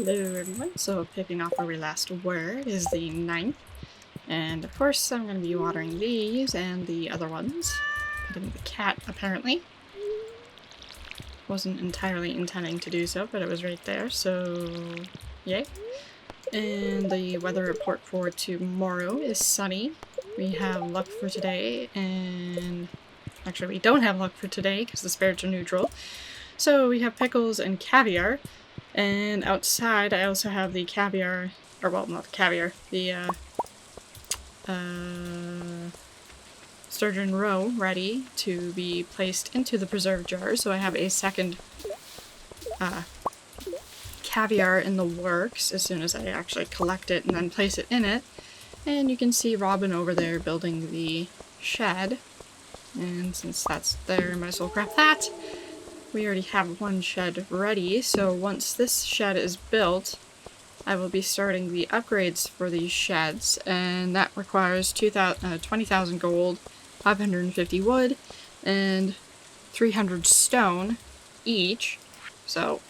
Hello everyone, so picking off where we last were is the 9th, and of course I'm going to be watering these and the other ones. Petting the cat, apparently. Wasn't entirely intending to do so, but it was right there, so yay. And the weather report for tomorrow is sunny. We have luck for today, and actually we don't have luck for today because the spirits are neutral. So we have pickles and caviar. And outside I also have the caviar, or well, not the caviar, the sturgeon roe ready to be placed into the preserve jar. So I have a second caviar in the works as soon as I actually collect it and then place it in it. And you can see Robin over there building the shed. And since that's there, I might as well grab that. We already have one shed ready, so once this shed is built, I will be starting the upgrades for these sheds, and that requires 20,000 gold, 550 wood, and 300 stone each. So,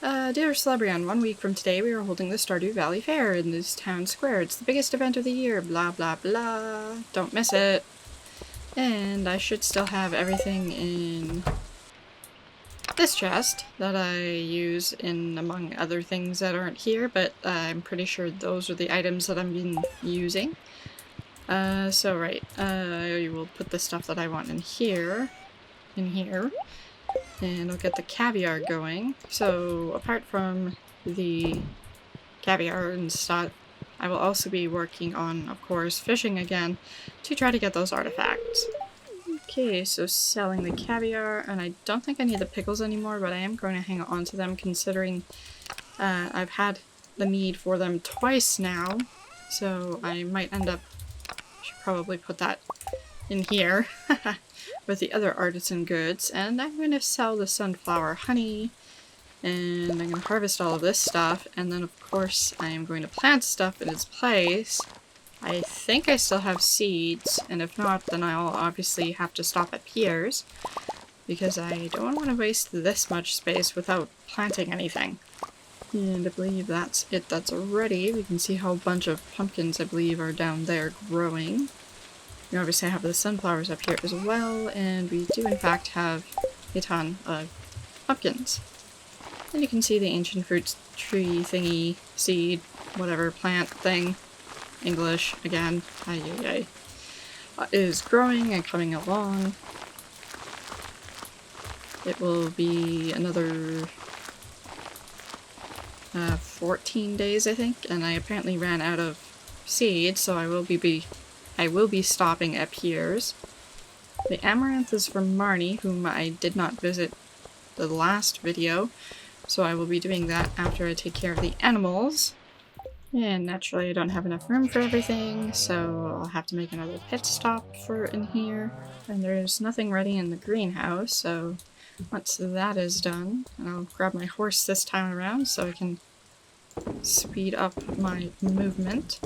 dear Celebrian, 1 week from today we are holding the Stardew Valley Fair in this town square. It's the biggest event of the year, blah blah blah. Don't miss it. And I should still have everything in this chest that I use in among other things that aren't here, but I'm pretty sure those are the items that I've been using. So right, I will put the stuff that I want in here, and I'll get the caviar going. So apart from the caviar and stuff, I will also be working on, of course, fishing again to try to get those artifacts. Okay, so selling the caviar, and I don't think I need the pickles anymore, but I am going to hang on to them considering I've had the need for them twice now, so I might end up, should probably put that in here with the other artisan goods. And I'm going to sell the sunflower honey, and I'm going to harvest all of this stuff, and then of course I am going to plant stuff in its place. I think I still have seeds, and if not, then I'll obviously have to stop at Pierre's, because I don't want to waste this much space without planting anything. And I believe that's it, that's ready. We can see how a bunch of pumpkins, I believe, are down there growing. We obviously have the sunflowers up here as well, and we do in fact have a ton of pumpkins. And you can see the ancient fruit tree thingy, seed, whatever, plant thing. English again, is growing and coming along. It will be another 14 days, I think, and I apparently ran out of seeds, so I will be stopping at Pierre's. The amaranth is from Marnie, whom I did not visit the last video, so I will be doing that after I take care of the animals. And naturally I don't have enough room for everything, so I'll have to make another pit stop for in here. And there's nothing ready in the greenhouse, so once that is done, and I'll grab my horse this time around so I can speed up my movement.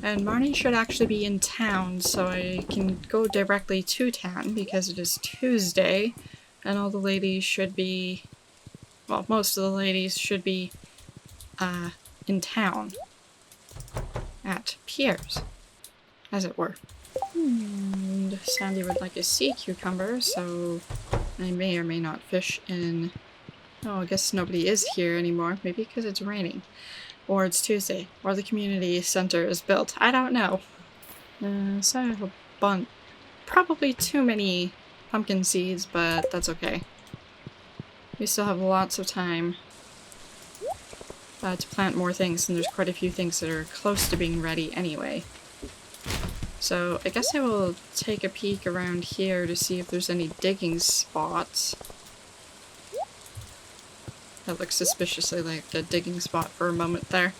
And Marnie should actually be in town, so I can go directly to town because it is Tuesday, and all the ladies should be, well, most of the ladies should be in town at Pierre's, as it were. And Sandy would like a sea cucumber, so I may or may not fish in... Oh, I guess nobody is here anymore, maybe because it's raining, or it's Tuesday, or the community center is built. I don't know. So I have a bunch, probably too many pumpkin seeds, but that's okay. We still have lots of time to plant more things, and there's quite a few things that are close to being ready anyway. So I guess I will take a peek around here to see if there's any digging spots. That looks suspiciously like a digging spot for a moment there.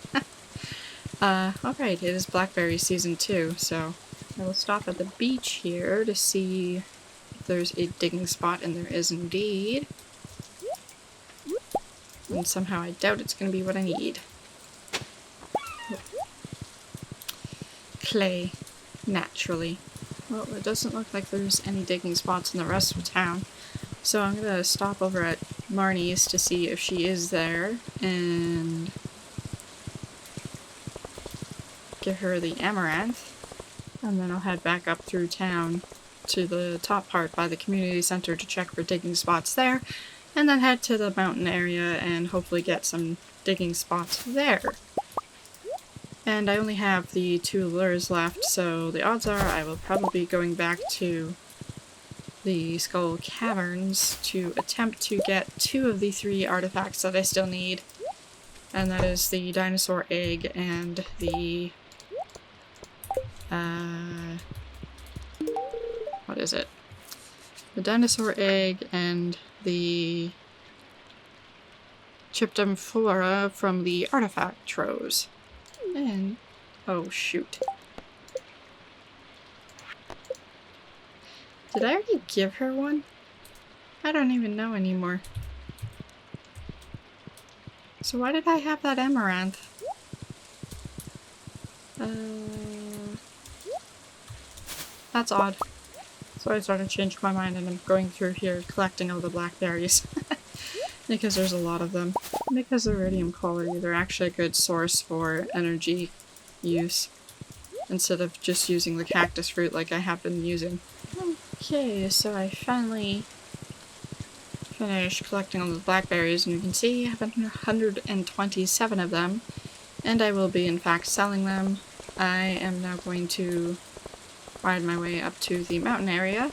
Alright, it is blackberry season too, so I will stop at the beach here to see if there's a digging spot, and there is indeed. And somehow I doubt it's going to be what I need. Clay. Naturally. Well, it doesn't look like there's any digging spots in the rest of town. So I'm going to stop over at Marnie's to see if she is there and give her the amaranth. And then I'll head back up through town to the top part by the community center to check for digging spots there, and then head to the mountain area and hopefully get some digging spots there. And I only have the 2 lures left, so the odds are I will probably be going back to the Skull Caverns to attempt to get 2 of the 3 artifacts that I still need. And that is the dinosaur egg and the what is it? The dinosaur egg and the Chiptum flora from the artifact troves. And oh shoot. Did I already give her one? I don't even know anymore. So why did I have that amaranth? That's odd. So I started changing my mind and I'm going through here collecting all the blackberries. Because there's a lot of them. Because of iridium quality, they're actually a good source for energy use. Instead of just using the cactus fruit like I have been using. Okay, so I finally finished collecting all the blackberries, and you can see I have 127 of them. And I will be in fact selling them. I am now going to ride my way up to the mountain area.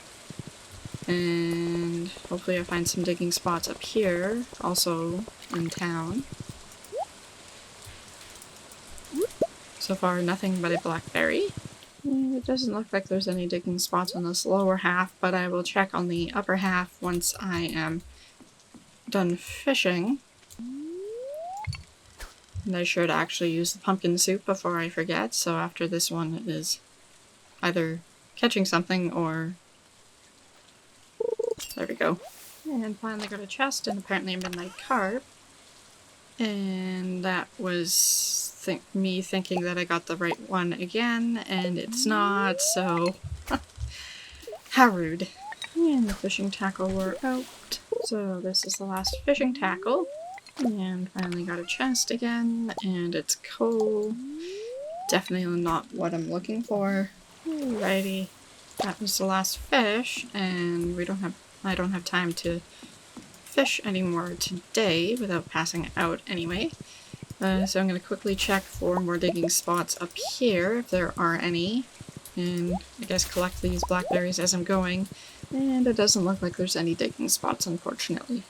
And hopefully I find some digging spots up here, also in town. So far nothing but a blackberry. And it doesn't look like there's any digging spots on this lower half, but I will check on the upper half once I am done fishing. And I should actually use the pumpkin soup before I forget, so after this one is either catching something or... There we go. And finally got a chest and apparently a midnight carp. And that was me thinking that I got the right one again, and it's not, so... How rude. And the fishing tackle were out. So this is the last fishing tackle. And finally got a chest again, and it's coal. Definitely not what I'm looking for. Alrighty. That was the last fish, and I don't have time to fish anymore today without passing out anyway. So I'm going to quickly check for more digging spots up here, if there are any, and I guess collect these blackberries as I'm going. And it doesn't look like there's any digging spots, unfortunately.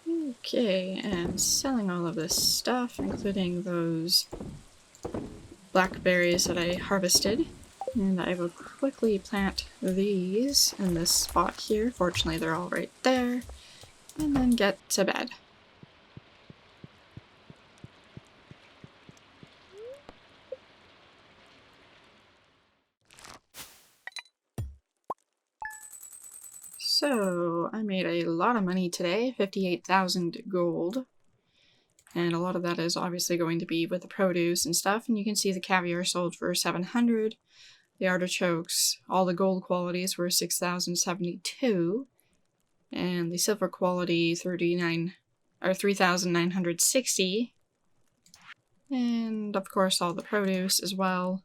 Okay, and selling all of this stuff, including those blackberries that I harvested. And I will quickly plant these in this spot here. Fortunately, they're all right there. And then get to bed. So, I made a lot of money today, 58,000 gold. And a lot of that is obviously going to be with the produce and stuff. And you can see the caviar sold for 700. The artichokes, all the gold qualities were 6,072. And the silver quality 3,960. And of course all the produce as well.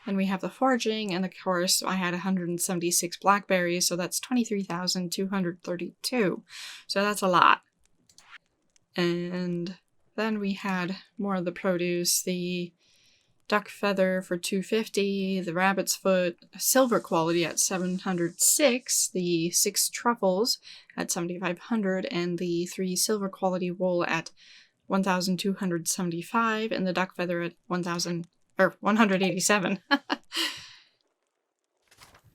And we have the foraging, and of course I had 176 blackberries, so that's 23,232. So that's a lot. And then we had more of the produce, the duck feather for 250, the rabbit's foot, silver quality at 706, the 6 truffles at 7,500, and the 3 silver quality wool at 1,275, and the duck feather at 187.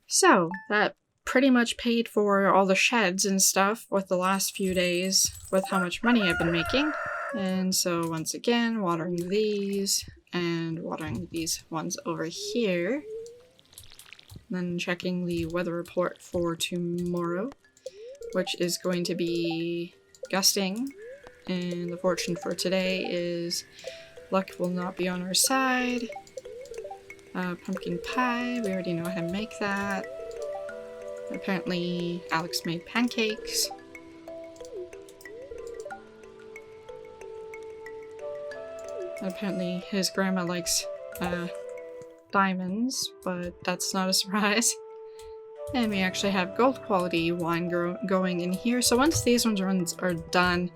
So, that pretty much paid for all the sheds and stuff with the last few days with how much money I've been making. And so once again, watering these and watering these ones over here. Then checking the weather report for tomorrow, which is going to be gusting. And the fortune for today is luck will not be on our side. Pumpkin pie, we already know how to make that. Apparently Alex made pancakes. And apparently his grandma likes diamonds, but that's not a surprise. And we actually have gold quality wine going in here. So once these ones are done,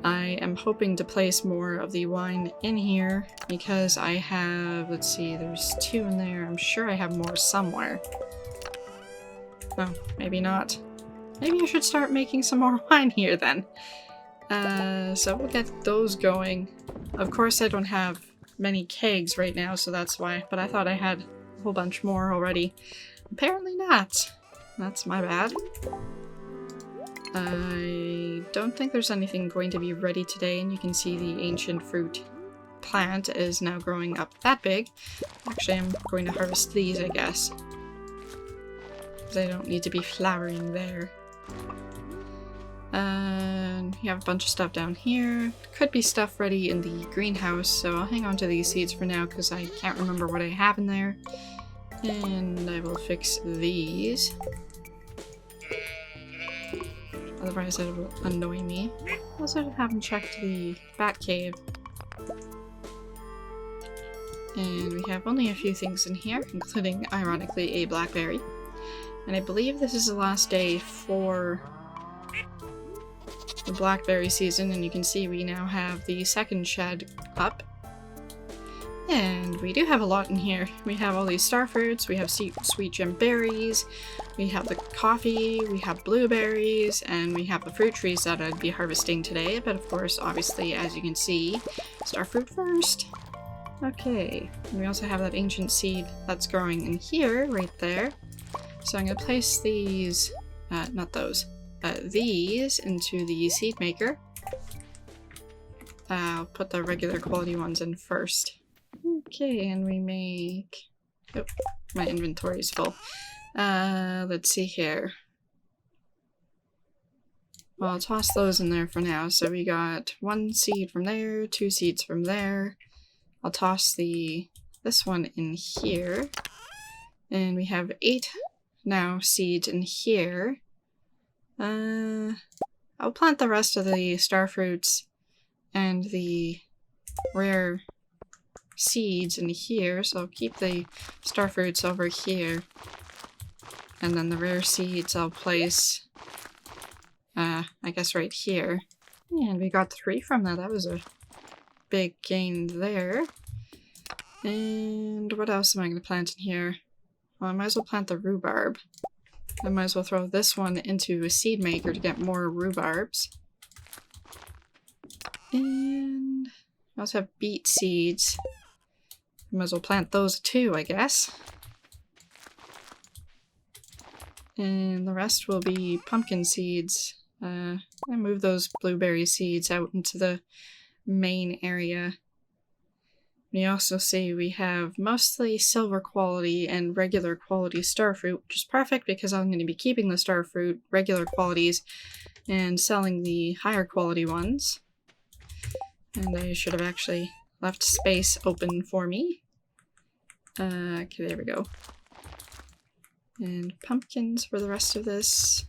I am hoping to place more of the wine in here because I have, let's see, there's 2 in there. I'm sure I have more somewhere. Oh, maybe not. Maybe I should start making some more wine here then. So we'll get those going. Of course I don't have many kegs right now, so that's why, but I thought I had a whole bunch more already. Apparently not. That's my bad. I don't think there's anything going to be ready today, and you can see the ancient fruit plant is now growing up that big. Actually, I'm going to harvest these, I guess. They don't need to be flowering there. And we have a bunch of stuff down here. Could be stuff ready in the greenhouse, so I'll hang on to these seeds for now because I can't remember what I have in there. And I will fix these. Otherwise it will annoy me. Also haven't checked the bat cave. And we have only a few things in here, including, ironically, a blackberry. And I believe this is the last day for the blackberry season, and you can see we now have the second shed up. And we do have a lot in here. We have all these star fruits, we have sweet gem berries, we have the coffee, we have blueberries, and we have the fruit trees that I'd be harvesting today. But of course, obviously, as you can see, star fruit first. Okay, and we also have that ancient seed that's growing in here, right there. So I'm going to place these, not those, these into the seed maker. I'll put the regular quality ones in first. Okay, and we make... Oh, my inventory is full. Let's see here. Well, I'll toss those in there for now. So we got 1 seed from there, 2 seeds from there. I'll toss this one in here. And we have 8 now seeds in here. I'll plant the rest of the star fruits and the rare seeds in here, so I'll keep the star fruits over here, and then the rare seeds I'll place I guess right here. And we got 3 from that. That was a big gain there. And what else am I going to plant in here? Well, I might as well plant the rhubarb. I might as well throw this one into a seed maker to get more rhubarbs. And I also have beet seeds. Might as well plant those too, I guess. And the rest will be pumpkin seeds. I move those blueberry seeds out into the main area. We also see we have mostly silver quality and regular quality starfruit, which is perfect because I'm going to be keeping the starfruit regular qualities and selling the higher quality ones. And I should have actually left space open for me. Okay, there we go. And pumpkins for the rest of this.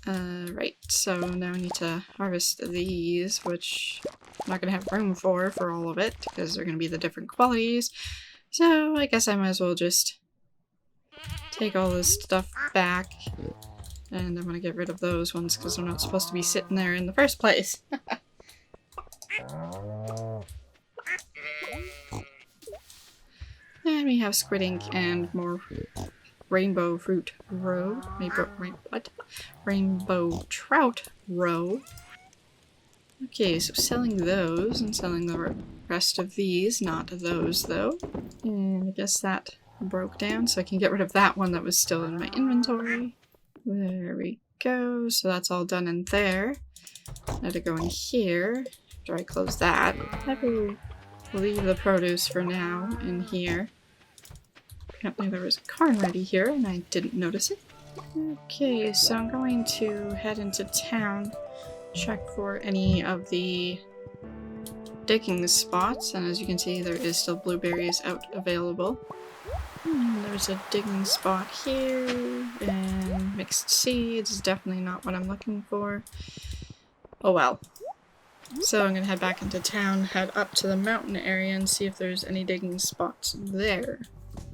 Right, so now I need to harvest these, which I'm not going to have room for all of it, because they're going to be the different qualities. So I guess I might as well just take all this stuff back. And I'm going to get rid of those ones, because they're not supposed to be sitting there in the first place. And we have squid ink and more rainbow fruit roe. Rainbow trout roe. Okay, so selling those and selling the rest of these, not those though. And I guess that broke down, so I can get rid of that one that was still in my inventory. There we go. So that's all done in there. Now to go in here. After I close that, I will leave the produce for now in here. Apparently there was corn ready here and I didn't notice it. Okay, so I'm going to head into town, check for any of the digging spots, and as you can see there is still blueberries out available. There's a digging spot here, and mixed seeds is definitely not what I'm looking for. Oh well. So I'm gonna head back into town, head up to the mountain area and see if there's any digging spots there.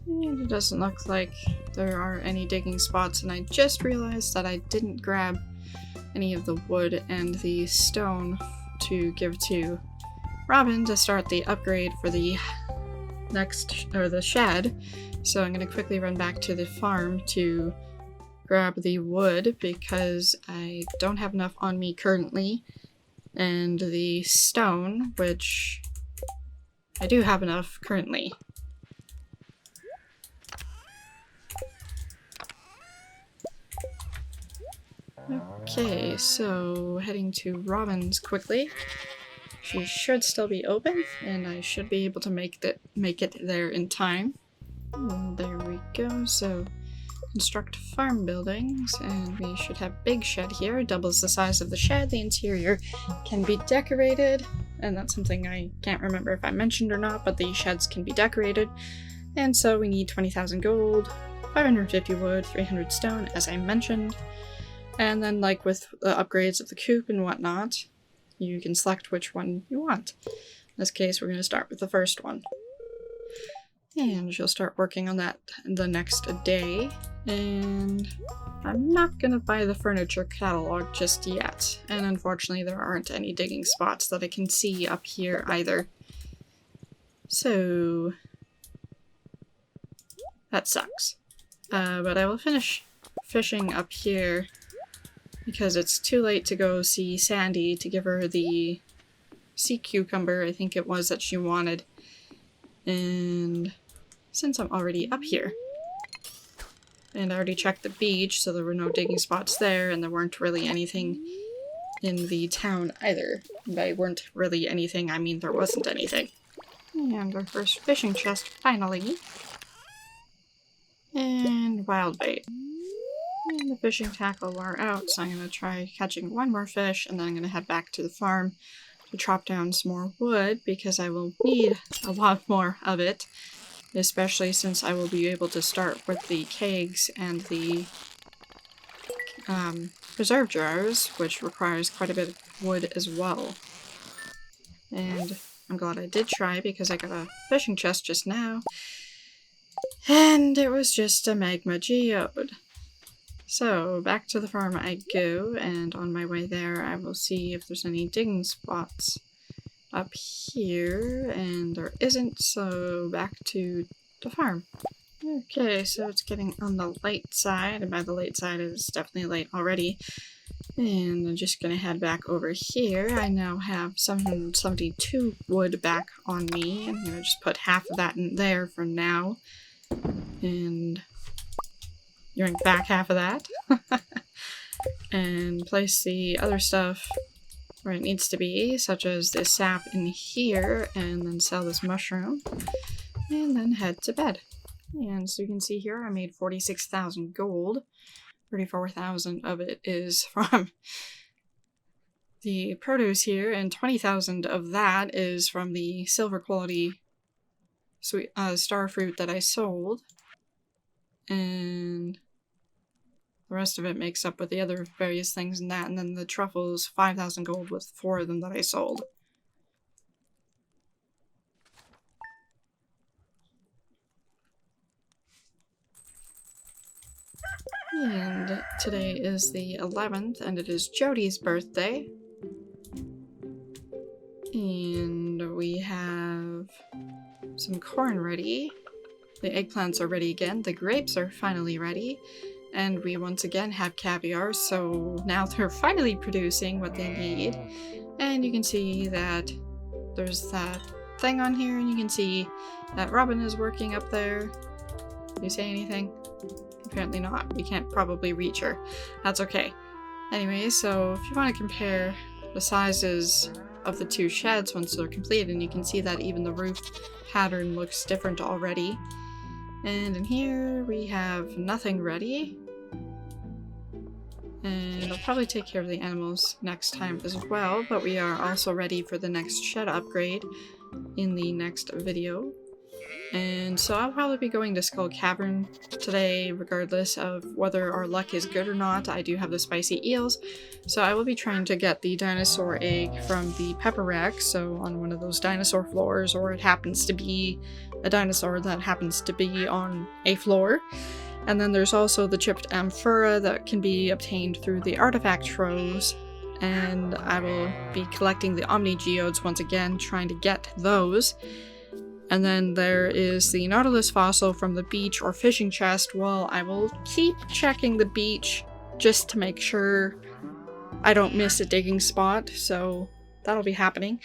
And it doesn't look like there are any digging spots, and I just realized that I didn't grab any of the wood and the stone to give to Robin to start the upgrade for the the shed. So I'm gonna quickly run back to the farm to grab the wood because I don't have enough on me currently, and the stone, which I do have enough currently. Okay, so heading to Robin's quickly. She should still be open, and I should be able to make it there in time. And there we go. So construct farm buildings, and we should have big shed here. Doubles the size of the shed. The interior can be decorated, and that's something I can't remember if I mentioned or not, but the sheds can be decorated. And so we need 20,000 gold, 550 wood, 300 stone, as I mentioned. And then, like with the upgrades of the coop and whatnot, you can select which one you want. In this case, we're going to start with the first one. And you'll start working on that the next day. And I'm not going to buy the furniture catalog just yet. And unfortunately, there aren't any digging spots that I can see up here either. So that sucks. But I will finish fishing up here because it's too late to go see Sandy to give her the sea cucumber, I think it was, that she wanted. And since I'm already up here, and I already checked the beach, so there were no digging spots there, and there weren't really anything in the town either. By weren't really anything, I mean there wasn't anything. And our first fishing chest, finally. And wild bait. And the fishing tackle wore out, so I'm going to try catching one more fish, and then I'm going to head back to the farm to chop down some more wood, because I will need a lot more of it, especially since I will be able to start with the kegs and the preserve jars, which requires quite a bit of wood as well. And I'm glad I did try, because I got a fishing chest just now, and it was just a magma geode. So, back to the farm I go, and on my way there I will see if there's any digging spots up here, and there isn't, so back to the farm. Okay, so it's getting on the late side, and by the late side it was definitely late already. And I'm just gonna head back over here. I now have 772 wood back on me. I'm gonna just put half of that in there for now. And drink back half of that. And place the other stuff where it needs to be, such as this sap in here, and then sell this mushroom. And then head to bed. And so you can see here I made 46,000 gold. 34,000 of it is from the produce here, and 20,000 of that is from the silver quality sweet star fruit that I sold. And the rest of it makes up with the other various things in that, and then the truffles, 5,000 gold with 4 of them that I sold. And today is the 11th, and it is Jody's birthday. And we have some corn ready. The eggplants are ready again. The grapes are finally ready. And we once again have caviar, so now they're finally producing what they need. And you can see that there's that thing on here, and you can see that Robin is working up there. Did you say anything? Apparently not. We can't probably reach her. That's okay. Anyway, so if you want to compare the sizes of the two sheds once they're completed, and you can see that even the roof pattern looks different already. And in here we have nothing ready. And I'll probably take care of the animals next time as well, but we are also ready for the next shed upgrade in the next video. And so I'll probably be going to Skull Cavern today, regardless of whether our luck is good or not. I do have the spicy eels, so I will be trying to get the dinosaur egg from the pepper rack, so on one of those dinosaur floors, or it happens to be a dinosaur that happens to be on a floor. And then there's also the chipped amphora that can be obtained through the artifact troves, and I will be collecting the Omni Geodes once again, trying to get those. And then there is the Nautilus fossil from the beach or fishing chest. Well, I will keep checking the beach just to make sure I don't miss a digging spot, so that'll be happening.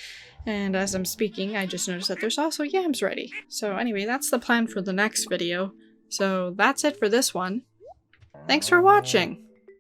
And as I'm speaking, I just noticed that there's also yams ready. So anyway, that's the plan for the next video. So that's it for this one. Thanks for watching!